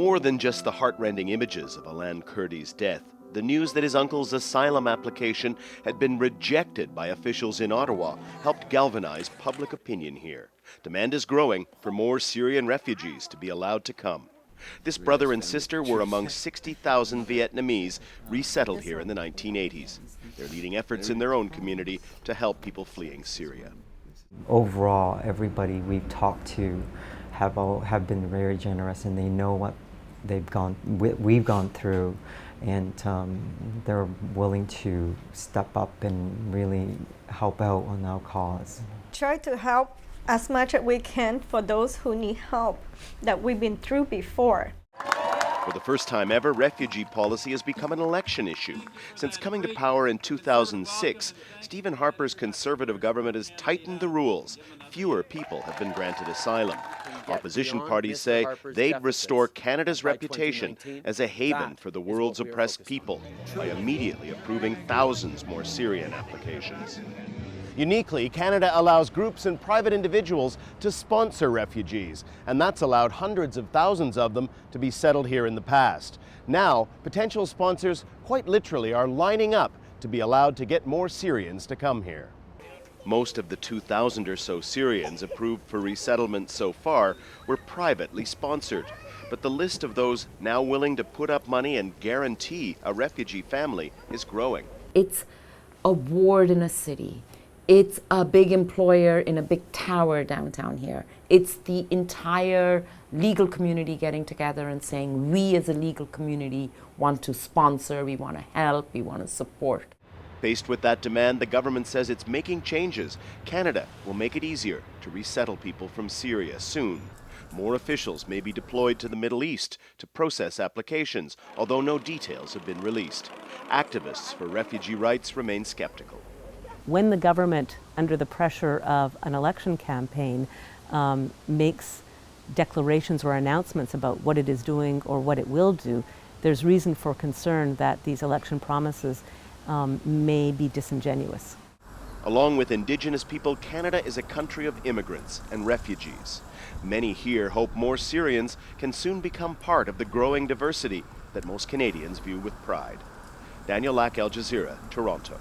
More than just the heartrending images of Alan Kurdi's death, the news that his uncle's asylum application had been rejected by officials in Ottawa helped galvanize public opinion here. Demand is growing for more Syrian refugees to be allowed to come. This brother and sister were among 60,000 Vietnamese resettled here in the 1980s. They're leading efforts in their own community to help people fleeing Syria. Overall, everybody we've talked to have been very generous, and they know what we've gone through, and they're willing to step up and really help out on our cause. Try to help as much as we can for those who need help that we've been through before. For the first time ever, refugee policy has become an election issue. Since coming to power in 2006, Stephen Harper's Conservative government has tightened the rules. Fewer people have been granted asylum. Opposition parties say they'd restore Canada's reputation as a haven for the world's oppressed people by immediately approving thousands more Syrian applications. Uniquely, Canada allows groups and private individuals to sponsor refugees, and that's allowed hundreds of thousands of them to be settled here in the past. Now, potential sponsors quite literally are lining up to be allowed to get more Syrians to come here. Most of the 2,000 or so Syrians approved for resettlement so far were privately sponsored. But the list of those now willing to put up money and guarantee a refugee family is growing. It's a ward in a city. It's a big employer in a big tower downtown here. It's the entire legal community getting together and saying, we as a legal community want to sponsor, we want to help, we want to support. Faced with that demand, the government says it's making changes. Canada will make it easier to resettle people from Syria soon. More officials may be deployed to the Middle East to process applications, although no details have been released. Activists for refugee rights remain skeptical. When the government, under the pressure of an election campaign, makes declarations or announcements about what it is doing or what it will do, there's reason for concern that these election promises may be disingenuous. Along with Indigenous people, Canada is a country of immigrants and refugees. Many here hope more Syrians can soon become part of the growing diversity that most Canadians view with pride. Daniel Lack, Al Jazeera, Toronto.